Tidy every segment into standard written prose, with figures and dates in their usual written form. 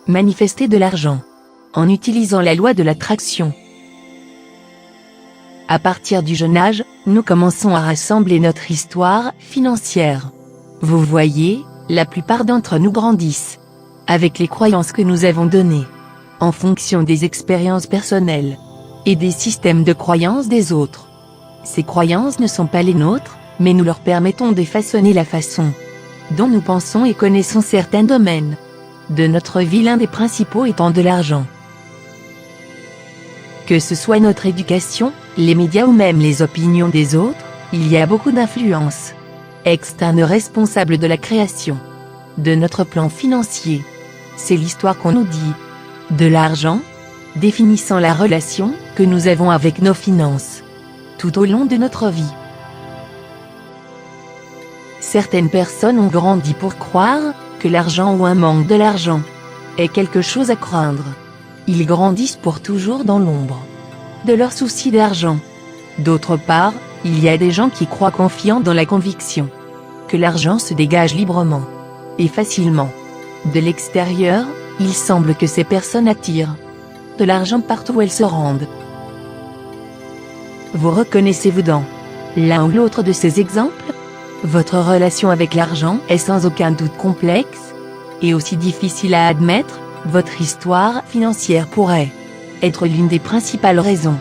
Manifester de l'argent. En utilisant la loi de l'attraction. À partir du jeune âge, nous commençons à rassembler notre histoire financière. Vous voyez, la plupart d'entre nous grandissent avec les croyances que nous avons données, en fonction des expériences personnelles et des systèmes de croyances des autres. Ces croyances ne sont pas les nôtres, mais nous leur permettons de façonner la façon dont nous pensons et connaissons certains domaines de notre vie, l'un des principaux étant de l'argent. Que ce soit notre éducation, les médias ou même les opinions des autres, il y a beaucoup d'influences externes responsables de la création de notre plan financier. C'est l'histoire qu'on nous dit de l'argent, définissant la relation que nous avons avec nos finances tout au long de notre vie. Certaines personnes ont grandi pour croire que l'argent ou un manque de l'argent est quelque chose à craindre. Ils grandissent pour toujours dans l'ombre de leurs soucis d'argent. D'autre part, il y a des gens qui croient confiants dans la conviction que l'argent se dégage librement et facilement de l'extérieur. Il semble que ces personnes attirent de l'argent partout où elles se rendent. Vous reconnaissez-vous dans l'un ou l'autre de ces exemples? Votre relation avec l'argent est sans aucun doute complexe et aussi difficile à admettre. Votre histoire financière pourrait être l'une des principales raisons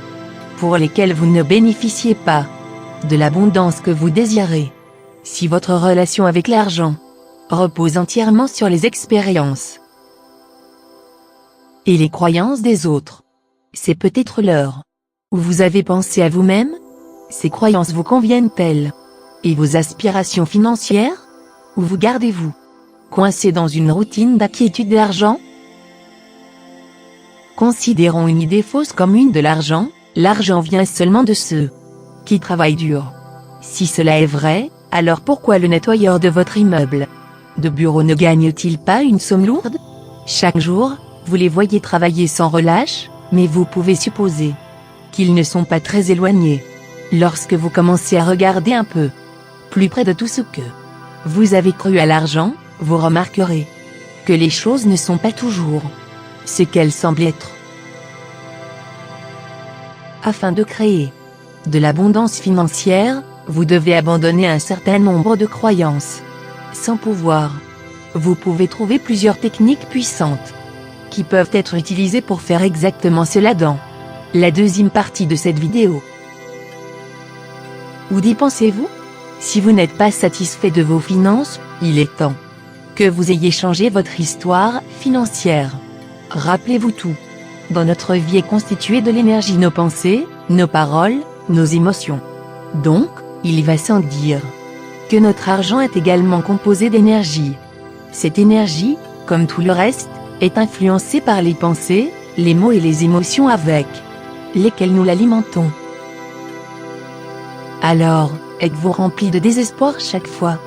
pour lesquelles vous ne bénéficiez pas de l'abondance que vous désirez. Si votre relation avec l'argent repose entièrement sur les expériences et les croyances des autres, c'est peut-être l'heure où vous avez pensé à vous-même. Ces croyances vous conviennent-elles? Et vos aspirations financières? Ou vous gardez-vous coincé dans une routine d'inquiétude d'argent? Considérons une idée fausse commune de l'argent. L'argent vient seulement de ceux qui travaillent dur. Si cela est vrai, alors pourquoi le nettoyeur de votre immeuble de bureau ne gagne-t-il pas une somme lourde? Chaque jour, vous les voyez travailler sans relâche, mais vous pouvez supposer qu'ils ne sont pas très éloignés. Lorsque vous commencez à regarder un peu plus près de tout ce que vous avez cru à l'argent, vous remarquerez que les choses ne sont pas toujours ce qu'elles semblent être. Afin de créer de l'abondance financière, vous devez abandonner un certain nombre de croyances sans pouvoir. Vous pouvez trouver plusieurs techniques puissantes qui peuvent être utilisées pour faire exactement cela dans la deuxième partie de cette vidéo. Où dépensez-vous? Si vous n'êtes pas satisfait de vos finances, il est temps que vous ayez changé votre histoire financière. Rappelez-vous, tout dans notre vie est constitué de l'énergie, nos pensées, nos paroles, nos émotions. Donc, il va sans dire que notre argent est également composé d'énergie. Cette énergie, comme tout le reste, est influencée par les pensées, les mots et les émotions avec lesquelles nous l'alimentons. Alors, êtes-vous rempli de désespoir chaque fois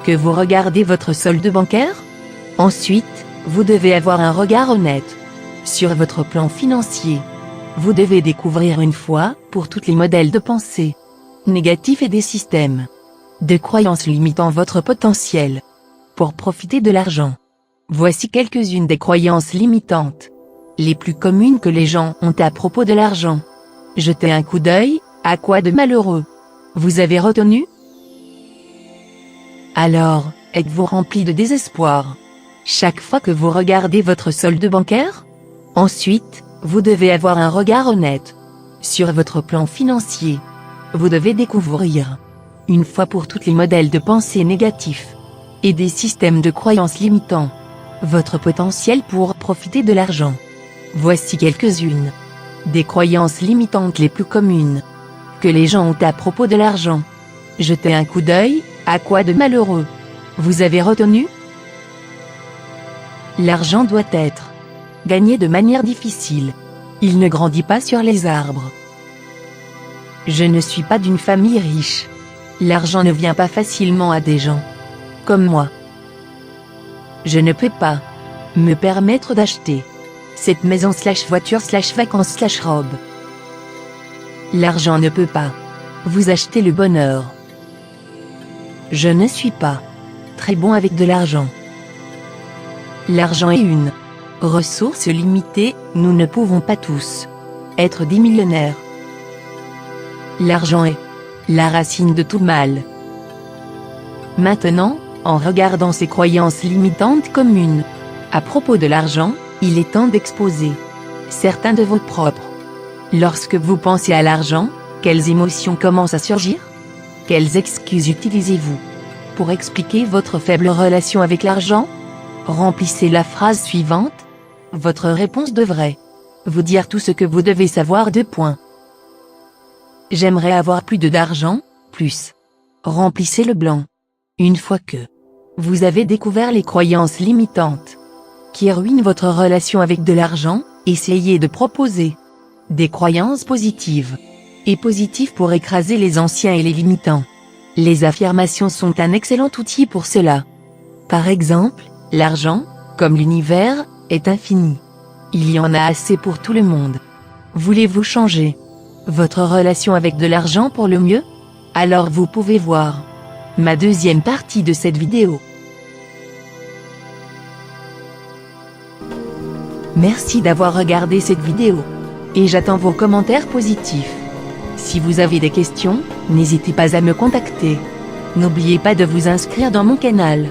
que vous regardez votre solde bancaire? Ensuite, vous devez avoir un regard honnête sur votre plan financier. Vous devez découvrir une fois pour toutes les modèles de pensée négatifs et des systèmes de croyances limitant votre potentiel pour profiter de l'argent. Voici quelques-unes des croyances limitantes les plus communes que les gens ont à propos de l'argent. Jetez un coup d'œil à quoi de malheureux vous avez retenu? Alors, êtes-vous rempli de désespoir chaque fois que vous regardez votre solde bancaire? Ensuite, vous devez avoir un regard honnête sur votre plan financier. Vous devez découvrir une fois pour toutes les modèles de pensée négatifs et des systèmes de croyances limitant votre potentiel pour profiter de l'argent. Voici quelques-unes des croyances limitantes les plus communes que les gens ont à propos de l'argent. Jetez un coup d'œil à quoi de malheureux vous avez retenu? L'argent doit être gagné de manière difficile. Il ne grandit pas sur les arbres. Je ne suis pas d'une famille riche. L'argent ne vient pas facilement à des gens comme moi. Je ne peux pas me permettre d'acheter cette maison / voiture / vacances / robe. L'argent ne peut pas vous acheter le bonheur. Je ne suis pas très bon avec de l'argent. L'argent est une ressource limitée, nous ne pouvons pas tous être des millionnaires. L'argent est la racine de tout mal. Maintenant, en regardant ces croyances limitantes communes à propos de l'argent, il est temps d'exposer certains de vos propres. Lorsque vous pensez à l'argent, quelles émotions commencent à surgir? Quelles excuses utilisez-vous pour expliquer votre faible relation avec l'argent? Remplissez la phrase suivante. Votre réponse devrait vous dire tout ce que vous devez savoir. J'aimerais avoir plus d'argent, plus. Remplissez le blanc. Une fois que vous avez découvert les croyances limitantes qui ruinent votre relation avec de l'argent, essayez de proposer des croyances positives et positives pour écraser les anciens et les limitants. Les affirmations sont un excellent outil pour cela. Par exemple, l'argent, comme l'univers, est infini. Il y en a assez pour tout le monde. Voulez-vous changer votre relation avec de l'argent pour le mieux? Alors vous pouvez voir ma deuxième partie de cette vidéo. Merci d'avoir regardé cette vidéo. Et j'attends vos commentaires positifs. Si vous avez des questions, n'hésitez pas à me contacter. N'oubliez pas de vous inscrire dans mon canal.